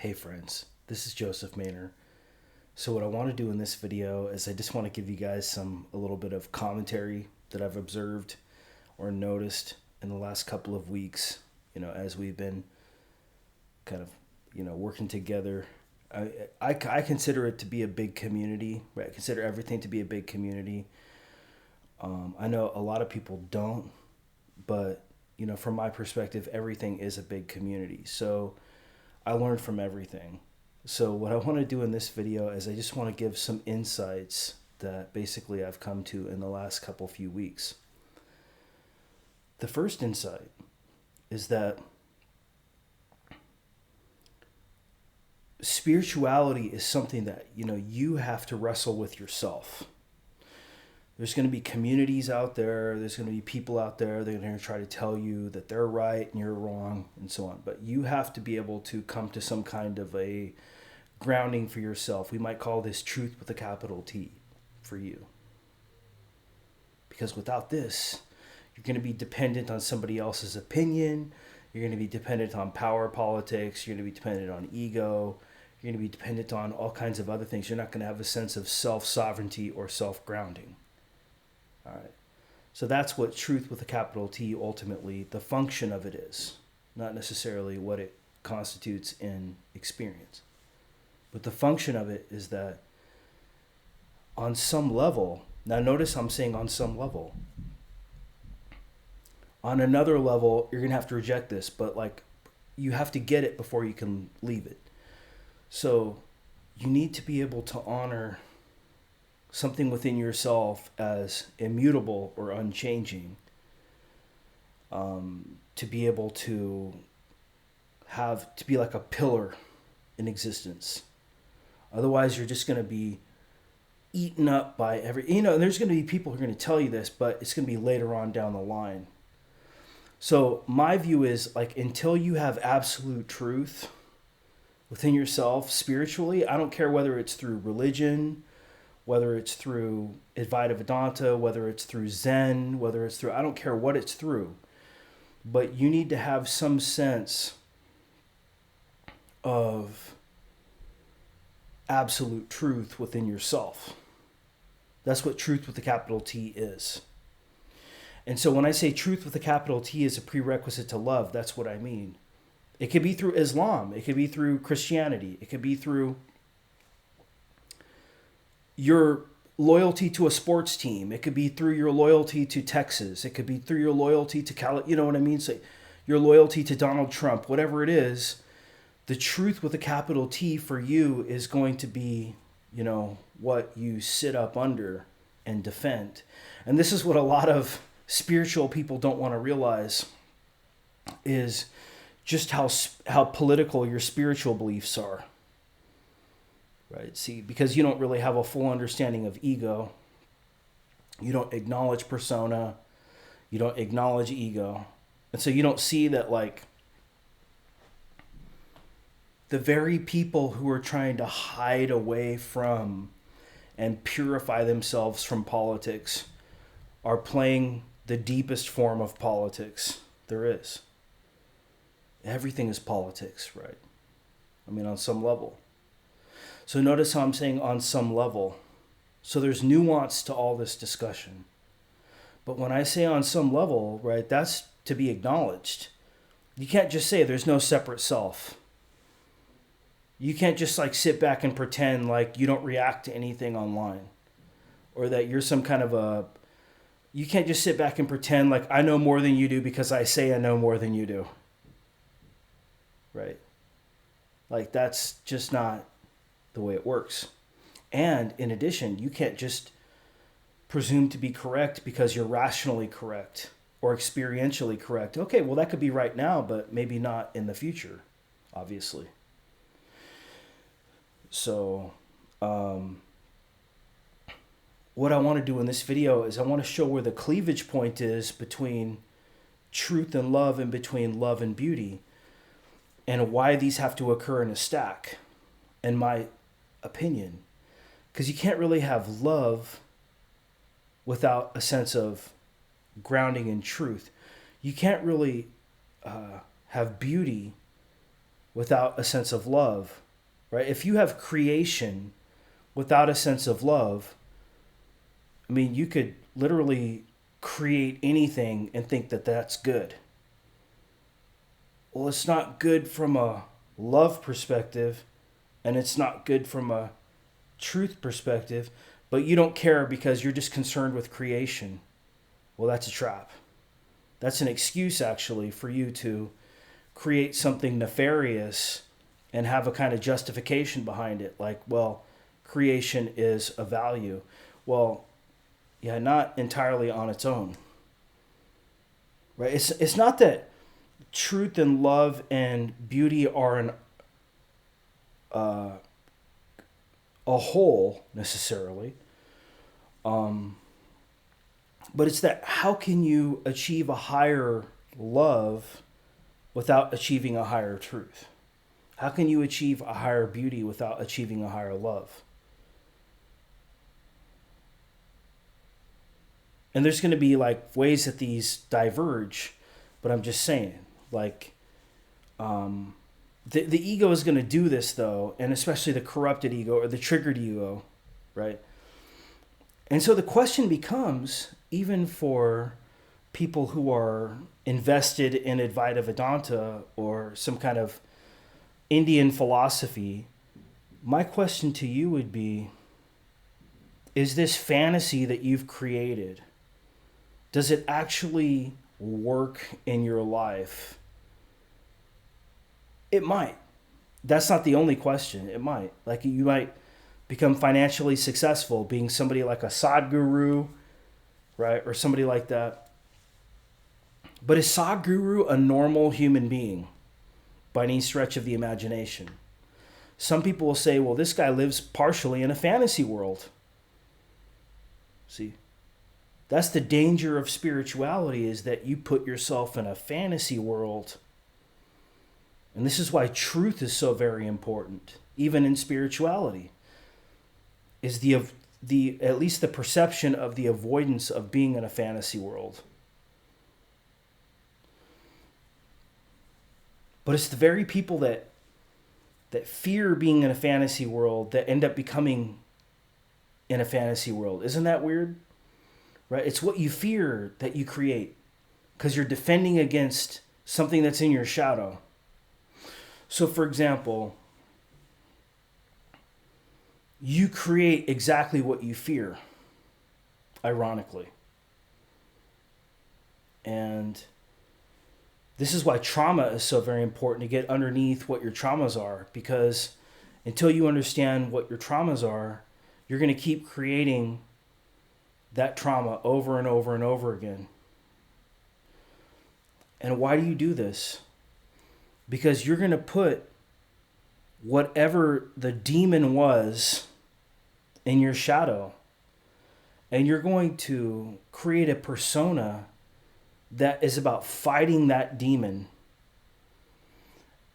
Hey friends, this is Joseph Maynor. So what I want to do in this video is I just want to give you guys a little bit of commentary that I've observed or noticed in the last couple of weeks, as we've been kind of, working together. I consider it to be a big community, right? I consider everything to be a big community. I know a lot of people don't, but, from my perspective, everything is a big community. So I learned from everything. So what I want to do in this video is I just want to give some insights that basically I've come to in the last few weeks. The first insight is that spirituality is something that, you have to wrestle with yourself. There's going to be communities out there, there's going to be people out there that are going to try to tell you that they're right and you're wrong and so on. But you have to be able to come to some kind of a grounding for yourself. We might call this truth with a capital T for you. Because without this, you're going to be dependent on somebody else's opinion. You're going to be dependent on power politics. You're going to be dependent on ego. You're going to be dependent on all kinds of other things. You're not going to have a sense of self-sovereignty or self-grounding. All right. So that's what truth with a capital T ultimately, the function of it is, not necessarily what it constitutes in experience. But the function of it is that on some level, now notice I'm saying on some level. On another level, you're going to have to reject this, but you have to get it before you can leave it. So you need to be able to honor something within yourself as immutable or unchanging, to be able to be like a pillar in existence. Otherwise, you're just going to be eaten up by there's going to be people who are going to tell you this, but it's going to be later on down the line. So my view is until you have absolute truth within yourself spiritually, I don't care whether it's through religion, whether it's through Advaita Vedanta, whether it's through Zen, I don't care what it's through, but you need to have some sense of absolute truth within yourself. That's what truth with a capital T is. And so when I say truth with a capital T is a prerequisite to love, that's what I mean. It could be through Islam. It could be through Christianity. It could be through your loyalty to a sports team. It could be through your loyalty to Texas. It could be through your loyalty to California. You know what I mean? So your loyalty to Donald Trump, whatever it is, the truth with a capital T for you is going to be, what you sit up under and defend. And this is what a lot of spiritual people don't want to realize, is just how political your spiritual beliefs are. Right? See, because you don't really have a full understanding of ego. You don't acknowledge persona. You don't acknowledge ego. And so you don't see that the very people who are trying to hide away from and purify themselves from politics are playing the deepest form of politics there is. Everything is politics, right? I mean, on some level. So notice how I'm saying on some level. So there's nuance to all this discussion. But when I say on some level, right, that's to be acknowledged. You can't just say there's no separate self. You can't just sit back and pretend like you don't react to anything online, or that you're some kind of you can't just sit back and pretend like I know more than you do because I say I know more than you do. Right? That's just not the way it works. And in addition, you can't just presume to be correct because you're rationally correct or experientially correct. Okay, well, that could be right now, but maybe not in the future, obviously. So what I want to do in this video is I want to show where the cleavage point is between truth and love and between love and beauty, and why these have to occur in a stack, in my opinion. Because you can't really have love without a sense of grounding in truth. You can't really have beauty without a sense of love, right? If you have creation without a sense of love, I mean, you could literally create anything and think that that's good. Well, it's not good from a love perspective, and it's not good from a truth perspective, but you don't care because you're just concerned with creation. Well, that's a trap. That's an excuse, actually, for you to create something nefarious and have a kind of justification behind it. Like, well, creation is a value. Well, yeah, not entirely on its own. Right? It's not that truth and love and beauty are a whole necessarily. But it's that how can you achieve a higher love without achieving a higher truth? How can you achieve a higher beauty without achieving a higher love? And there's going to be like ways that these diverge, but I'm just saying, like, the ego is going to do this though, and especially the corrupted ego or the triggered ego, right? And so the question becomes, even for people who are invested in Advaita Vedanta or some kind of Indian philosophy, my question to you would be, is this fantasy that you've created, does it actually work in your life? It might. That's not the only question. It might. Like, you might become financially successful being somebody like a Sadhguru, right? Or somebody like that. But is Sadhguru a normal human being by any stretch of the imagination? Some people will say, well, this guy lives partially in a fantasy world. See, that's the danger of spirituality, is that you put yourself in a fantasy world. And this is why truth is so very important, even in spirituality, is the at least the perception of the avoidance of being in a fantasy world. But it's the very people that fear being in a fantasy world that end up becoming in a fantasy world. Isn't that weird? Right? It's what you fear that you create, because you're defending against something that's in your shadow. So, for example, you create exactly what you fear, ironically. And this is why trauma is so very important, to get underneath what your traumas are, because until you understand what your traumas are, you're going to keep creating that trauma over and over and over again. And why do you do this? Because you're going to put whatever the demon was in your shadow, and you're going to create a persona that is about fighting that demon.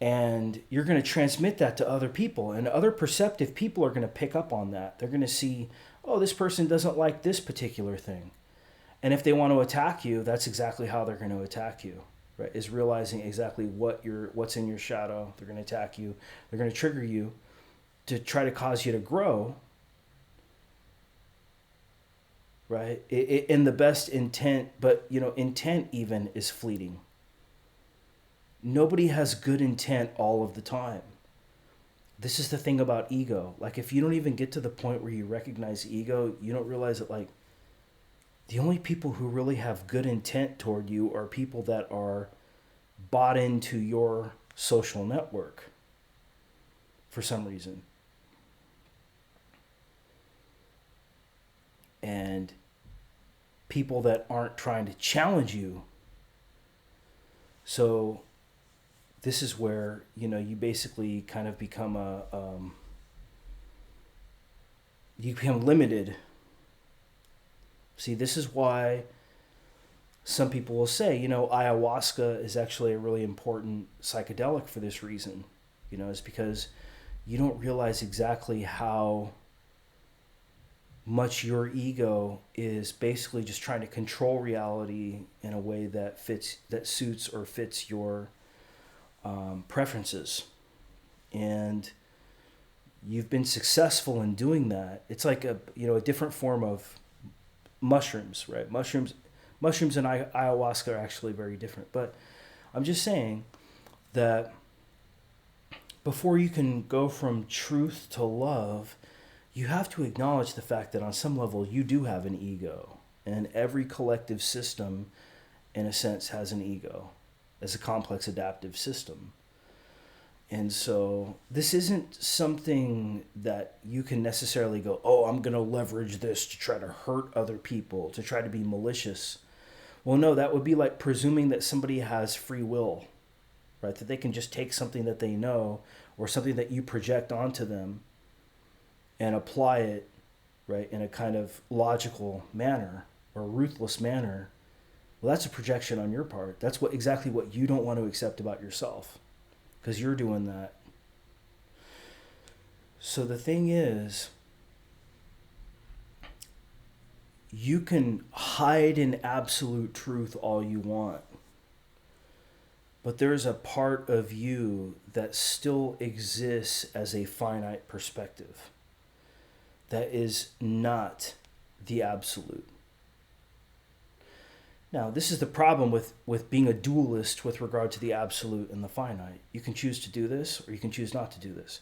And you're going to transmit that to other people, and other perceptive people are going to pick up on that. They're going to see, oh, this person doesn't like this particular thing. And if they want to attack you, that's exactly how they're going to attack you, right? Is realizing exactly what's in your shadow. They're going to attack you. They're going to trigger you to try to cause you to grow, right? In the best intent, but intent even is fleeting. Nobody has good intent all of the time. This is the thing about ego. Like, if you don't even get to the point where you recognize ego, you don't realize that, like, the only people who really have good intent toward you are people that are bought into your social network for some reason. And people that aren't trying to challenge you. So this is where, you basically kind of become you become limited. See, this is why some people will say, ayahuasca is actually a really important psychedelic for this reason. It's because you don't realize exactly how much your ego is basically just trying to control reality in a way that suits or fits your preferences. and you've been successful in doing that. It's like a different form of mushrooms, right? Mushrooms and ayahuasca are actually very different. But I'm just saying that before you can go from truth to love, you have to acknowledge the fact that on some level you do have an ego. And every collective system, in a sense, has an ego as a complex adaptive system. And so this isn't something that you can necessarily go, oh, I'm going to leverage this to try to hurt other people, to try to be malicious. Well, no, that would be like presuming that somebody has free will, right? That they can just take something that they know or something that you project onto them and apply it, right, in a kind of logical manner or ruthless manner. Well, that's a projection on your part. That's exactly what you don't want to accept about yourself, because you're doing that. So the thing is, you can hide in absolute truth all you want, but there's a part of you that still exists as a finite perspective that is not the absolute. Now, this is the problem with being a dualist with regard to the absolute and the finite. You can choose to do this or you can choose not to do this.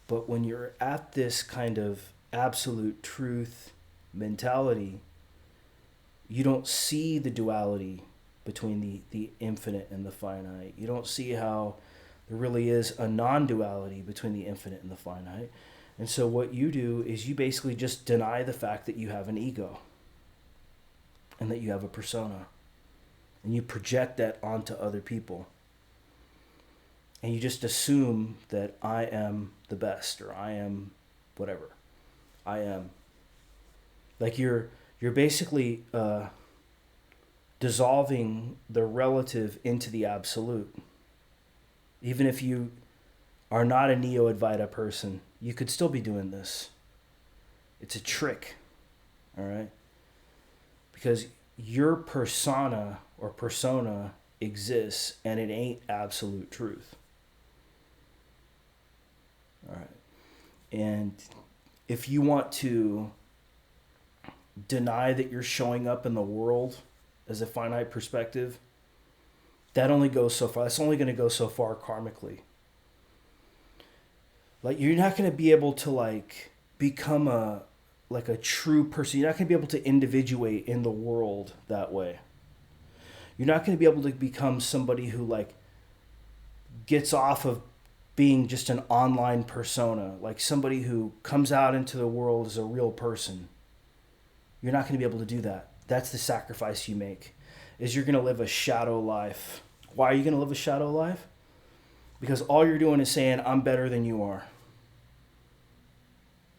But when you're at this kind of absolute truth mentality, you don't see the duality between the infinite and the finite. You don't see how there really is a non-duality between the infinite and the finite. And so what you do is you basically just deny the fact that you have an ego and that you have a persona. And you project that onto other people. And you just assume that I am the best, or I am whatever. I am. Like you're basically dissolving the relative into the absolute. Even if you are not a Neo-Advaita person, you could still be doing this. It's a trick, all right? Because your persona or persona exists and it ain't absolute truth. All right. And if you want to deny that you're showing up in the world as a finite perspective, that only goes so far. That's only going to go so far karmically. Like, you're not going to be able to become a true person. You're not going to be able to individuate in the world that way. You're not going to be able to become somebody who gets off of being just an online persona, like somebody who comes out into the world as a real person. You're not going to be able to do that. That's the sacrifice you make, is you're going to live a shadow life. Why are you going to live a shadow life? Because all you're doing is saying, I'm better than you are.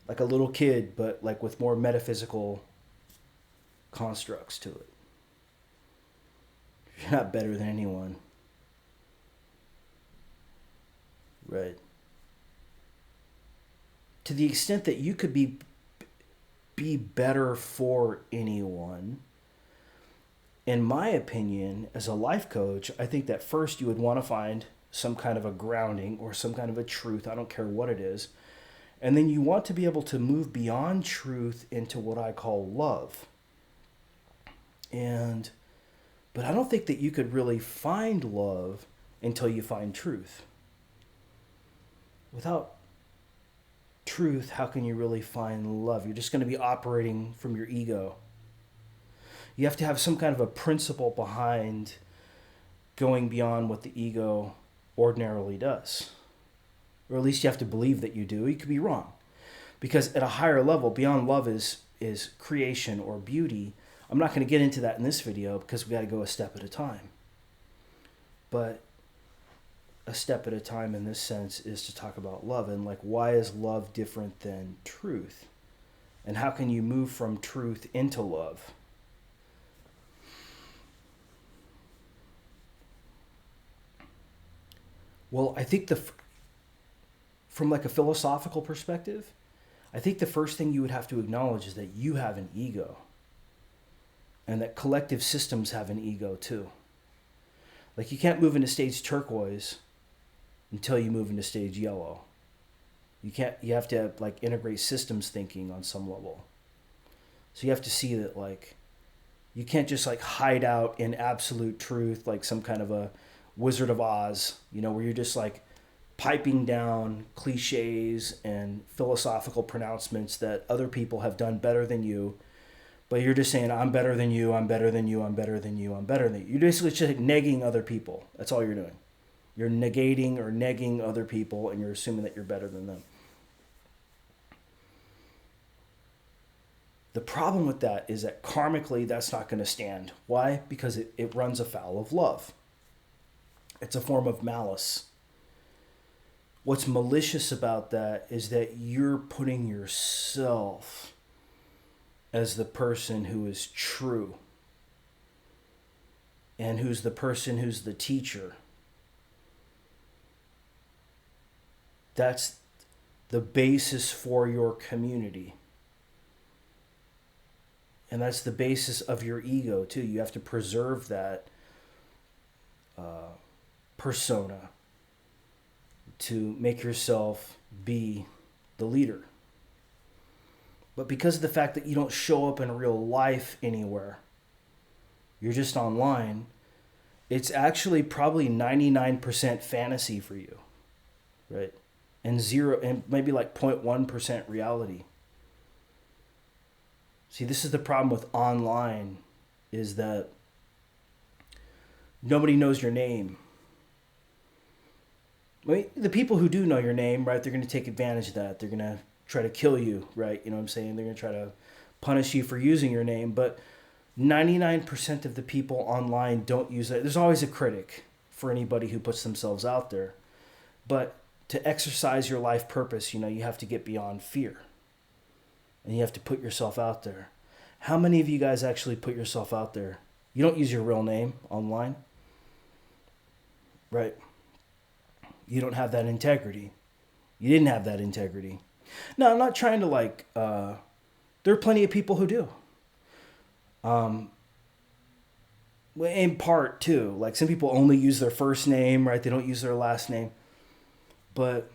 Like a little kid, but with more metaphysical constructs to it. You're not better than anyone. Right. To the extent that you could be better for anyone, in my opinion, as a life coach, I think that first you would want to find some kind of a grounding or some kind of a truth. I don't care what it is. And then you want to be able to move beyond truth into what I call love. But I don't think that you could really find love until you find truth. Without truth, how can you really find love? You're just going to be operating from your ego. You have to have some kind of a principle behind going beyond what the ego ordinarily does. Or at least you have to believe that you do. You could be wrong. Because at a higher level, beyond love is creation or beauty. I'm not going to get into that in this video because we got to go a step at a time. But a step at a time in this sense is to talk about love and why is love different than truth? And how can you move from truth into love? Well, I think from a philosophical perspective, I think the first thing you would have to acknowledge is that you have an ego. And that collective systems have an ego too. You can't move into stage turquoise until you move into stage yellow. You have to like integrate systems thinking on some level. So you have to see that like you can't just like hide out in absolute truth like some kind of a Wizard of Oz, where you're just like piping down cliches and philosophical pronouncements that other people have done better than you, but you're just saying I'm better than you, I'm better than you, I'm better than you, I'm better than you. You're basically just like negging other people. That's all you're doing. You're negating or negging other people, and you're assuming that you're better than them. The problem with that is that karmically that's not going to stand. Why? Because it runs afoul of love. It's a form of malice. What's malicious about that is that you're putting yourself as the person who is true and who's the person who's the teacher. That's the basis for your community. And that's the basis of your ego, too. You have to preserve that persona to make yourself be the leader. But because of the fact that you don't show up in real life anywhere, you're just online, it's actually probably 99% fantasy for you, right? And maybe like 0.1% reality. See, this is the problem with online, is that nobody knows your name. I mean, the people who do know your name, right, they're going to take advantage of that. They're going to try to kill you, right? You know what I'm saying? They're going to try to punish you for using your name. But 99% of the people online don't use it. There's always a critic for anybody who puts themselves out there. But to exercise your life purpose, you have to get beyond fear. And you have to put yourself out there. How many of you guys actually put yourself out there? You don't use your real name online, right? You don't have that integrity. You didn't have that integrity. No, I'm not trying to there are plenty of people who do. In part too, like some people only use their first name, right? They don't use their last name. But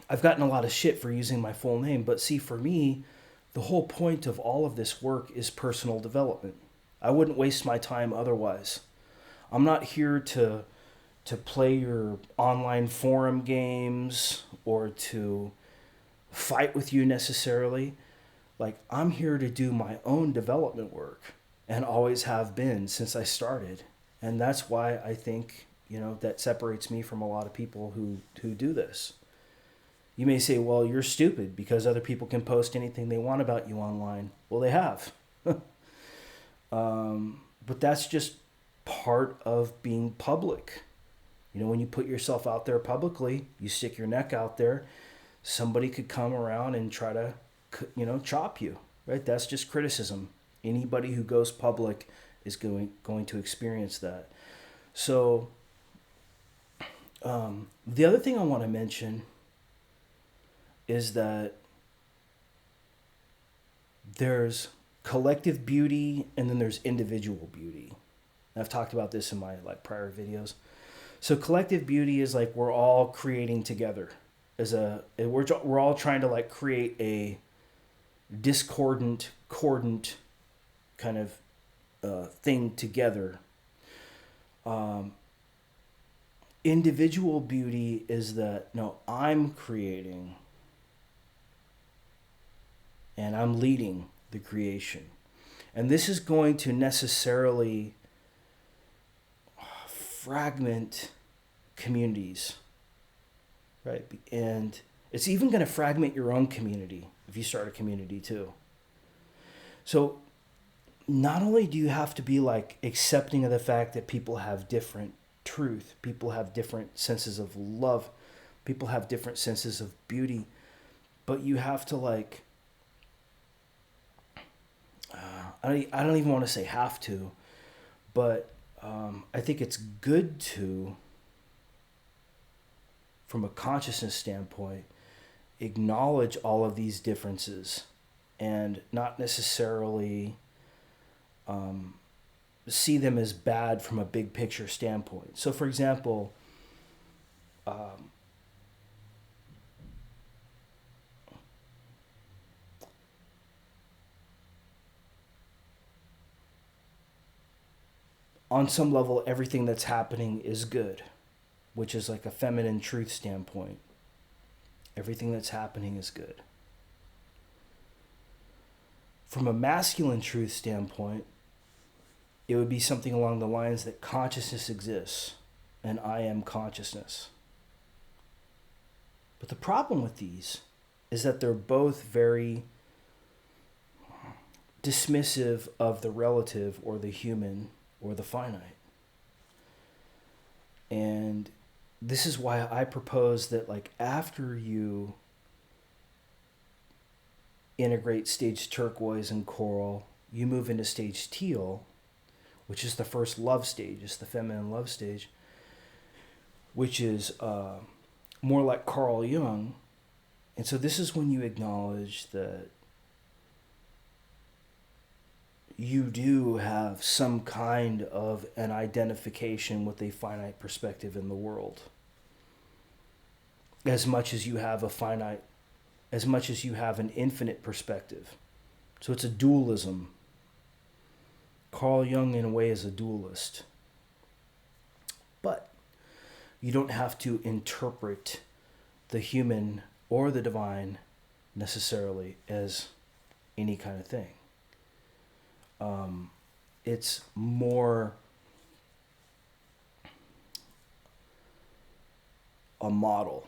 I've gotten a lot of shit for using my full name. But see, for me, the whole point of all of this work is personal development. I wouldn't waste my time otherwise. I'm not here to play your online forum games or to fight with you necessarily. Like, I'm here to do my own development work and always have been since I started. And that's why I think, that separates me from a lot of people who do this. You may say, well, you're stupid because other people can post anything they want about you online. Well, they have. But that's just part of being public. When you put yourself out there publicly, you stick your neck out there, somebody could come around and try to, chop you, right? That's just criticism. Anybody who goes public is going to experience that. So the other thing I want to mention is that there's collective beauty and then there's individual beauty. I've talked about this in my prior videos. So collective beauty is like we're all creating together we're all trying to create a discordant, cordant kind of thing together. Individual beauty is that, no, I'm creating and I'm leading the creation. And this is going to necessarily fragment communities, right? And it's even going to fragment your own community if you start a community too. So not only do you have to be accepting of the fact that people have different truth, people have different senses of love, people have different senses of beauty, but you have to I don't even want to say have to, but I think it's good to, from a consciousness standpoint, acknowledge all of these differences and not necessarily see them as bad from a big picture standpoint. So, for example, on some level, everything that's happening is good, which is like a feminine truth standpoint. Everything that's happening is good. From a masculine truth standpoint, it would be something along the lines that consciousness exists and I am consciousness. But the problem with these is that they're both very dismissive of the relative or the human or the finite. And this is why I propose that, like, after you integrate stage turquoise and coral, you move into stage teal, which is the first love stage. It's the feminine love stage, which is more like Carl Jung. And so this is when you acknowledge that you do have some kind of an identification with a finite perspective in the world. As much as you have an infinite perspective. So it's a dualism. Carl Jung, in a way, is a dualist. But you don't have to interpret the human or the divine necessarily as any kind of thing. It's more a model.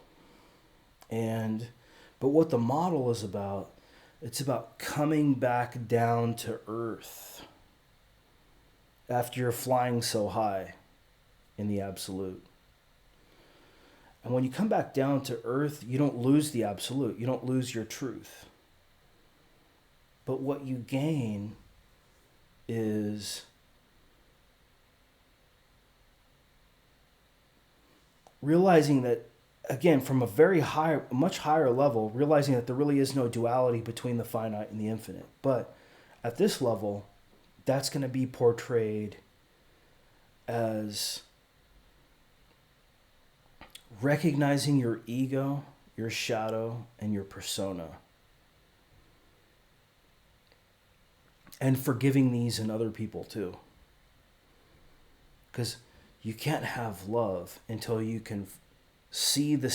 But what the model is about, it's about coming back down to earth after you're flying so high in the absolute. And when you come back down to earth, you don't lose the absolute. You don't lose your truth. But what you gain is realizing that, again, from a much higher level, realizing that there really is no duality between the finite and the infinite. But at this level, that's going to be portrayed as recognizing your ego, your shadow, and your persona. And forgiving these in other people too. Because you can't have love until you can see the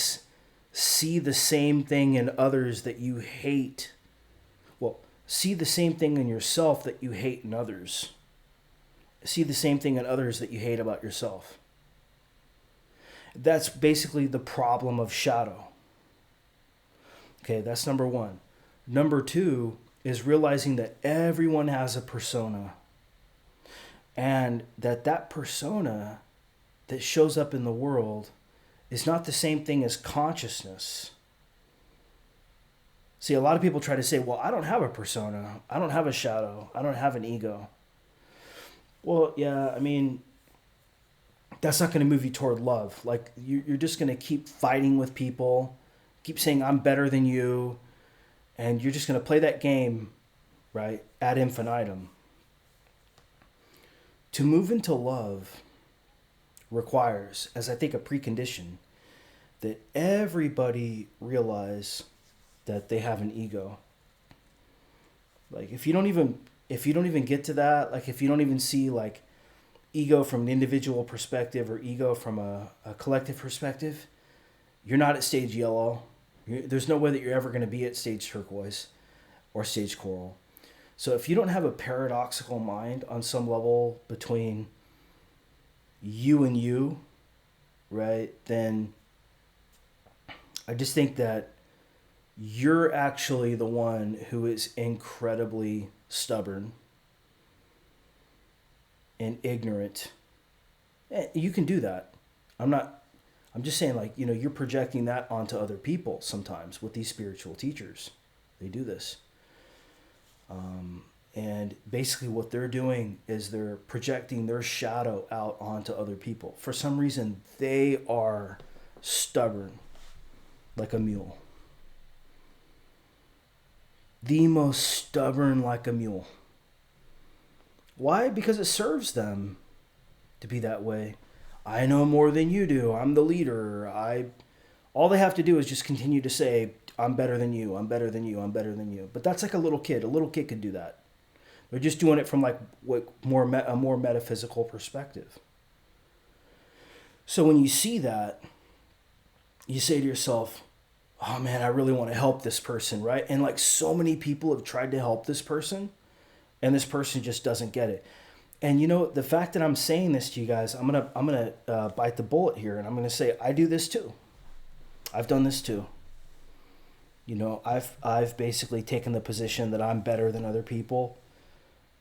same thing in others that you hate. Well, see the same thing in yourself that you hate in others. See the same thing in others that you hate about yourself. That's basically the problem of shadow. Okay, that's number one. Number two is realizing that everyone has a persona. And that persona that shows up in the world is not the same thing as consciousness. See, a lot of people try to say, well, I don't have a persona. I don't have a shadow. I don't have an ego. Well, yeah, I mean, that's not going to move you toward love. Like, you're just going to keep fighting with people, keep saying, I'm better than you, and you're just going to play that game, right, ad infinitum. To move into love requires, as I think a precondition, that everybody realize that they have an ego. Like, if you don't even get to that, like if you don't even see like ego from an individual perspective or ego from a collective perspective, you're not at stage yellow. There's no way that you're ever going to be at stage turquoise or stage coral. So if you don't have a paradoxical mind on some level between you and you, right, then I just think that you're actually the one who is incredibly stubborn and ignorant. You can do that. I'm just saying, like, you're projecting that onto other people sometimes with these spiritual teachers. They do this. And basically what they're doing is they're projecting their shadow out onto other people. For some reason, they are stubborn like a mule. The most stubborn like a mule. Why? Because it serves them to be that way. I know more than you do. I'm the leader. I All they have to do is just continue to say, I'm better than you. I'm better than you. I'm better than you. But that's like a little kid. A little kid could do that. They're just doing it from like a more metaphysical perspective. So when you see that, you say to yourself, oh man, I really want to help this person, right? And like so many people have tried to help this person, and this person just doesn't get it. And you know, the fact that I'm saying this to you guys, I'm gonna bite the bullet here, and I'm gonna say I do this too. I've done this too. You know, I've basically taken the position that I'm better than other people,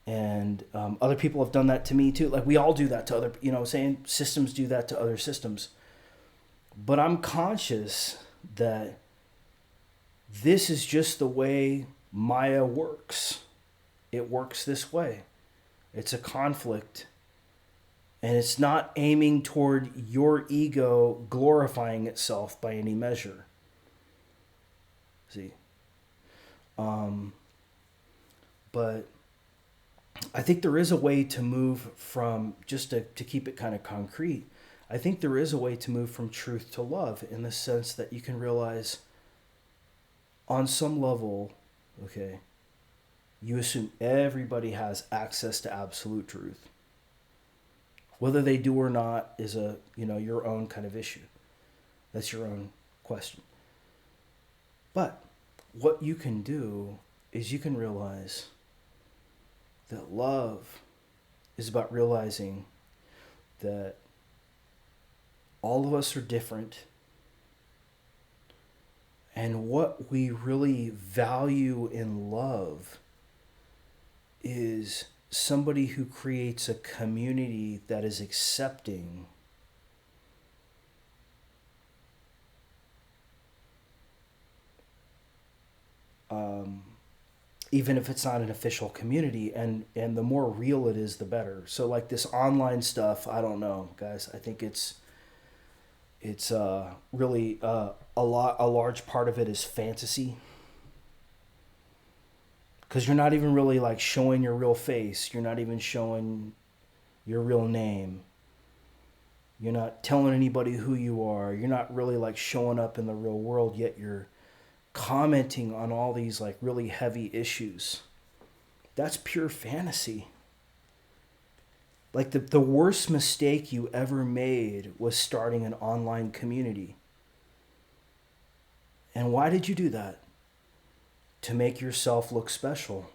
and other people have done that to me too. Like we all do that to other, you know, saying systems do that to other systems. But I'm conscious that this is just the way Maya works. It works this way. It's a conflict. And it's not aiming toward your ego glorifying itself by any measure. See? But I think there is a way to move from, just to keep it kind of concrete, I think there is a way to move from truth to love in the sense that you can realize on some level, okay, you assume everybody has access to absolute truth. Whether they do or not is your own kind of issue. That's your own question. But what you can do is you can realize that love is about realizing that all of us are different, and what we really value in love is somebody who creates a community that is accepting even if it's not an official community, and the more real it is, the better. So like this online stuff, I don't know, guys. I think it's really a large part of it is fantasy, because you're not even really like showing your real face. You're not even showing your real name. You're not telling anybody who you are. You're not really like showing up in the real world, yet you're commenting on all these like really heavy issues. That's pure fantasy. Like the worst mistake you ever made was starting an online community. And why did you do that? To make yourself look special.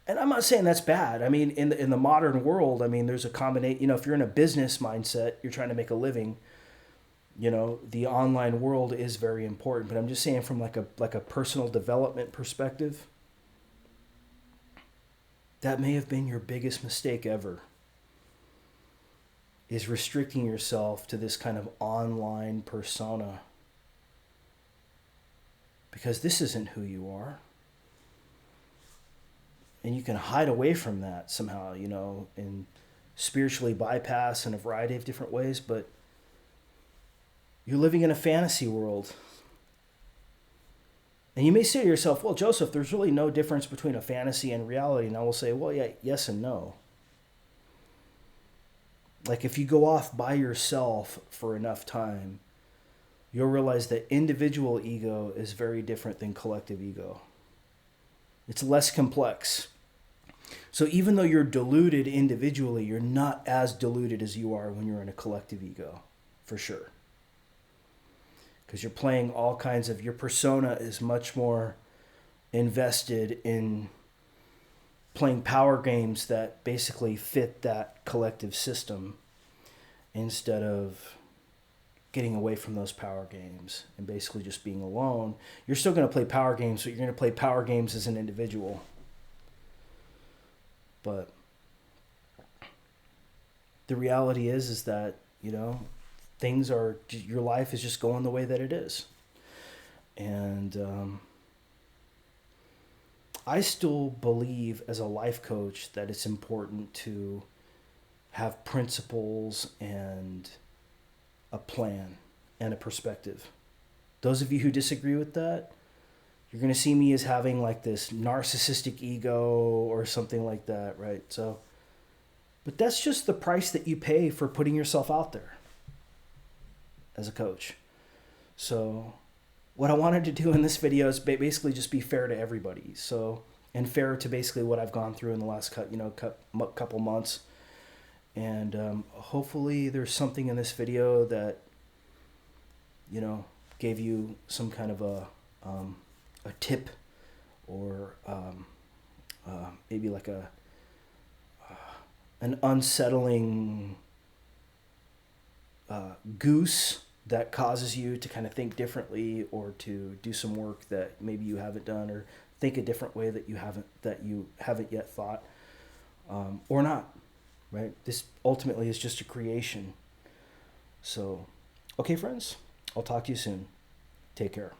And I'm not saying that's bad. I mean, in the modern world, I mean, there's a combination. You know, if you're in a business mindset, you're trying to make a living. You know, the online world is very important. But I'm just saying, from like a personal development perspective, that may have been your biggest mistake ever. Is restricting yourself to this kind of online persona. Because this isn't who you are. And you can hide away from that somehow, you know, and spiritually bypass in a variety of different ways, but you're living in a fantasy world. And you may say to yourself, well, Joseph, there's really no difference between a fantasy and reality. And I will say, well, yeah, yes and no. Like if you go off by yourself for enough time, you'll realize that individual ego is very different than collective ego. It's less complex. So even though you're deluded individually, you're not as deluded as you are when you're in a collective ego, for sure. Because you're playing all kinds of, your persona is much more invested in playing power games that basically fit that collective system instead of getting away from those power games and basically just being alone. You're still going to play power games, but you're going to play power games as an individual. But the reality is that, you know, things are, your life is just going the way that it is. And I still believe as a life coach that it's important to have principles and a plan and a perspective. Those of you who disagree with that, you're going to see me as having like this narcissistic ego or something like that, right? So But that's just the price that you pay for putting yourself out there as a coach. So what I wanted to do in this video is basically just be fair to everybody. So, and fair to basically what I've gone through in the last couple months. And hopefully there's something in this video that, gave you some kind of a tip, or maybe like an unsettling goose that causes you to kind of think differently, or to do some work that maybe you haven't done, or think a different way that you haven't yet thought, or not. Right? This ultimately is just a creation. So, okay, friends, I'll talk to you soon. Take care.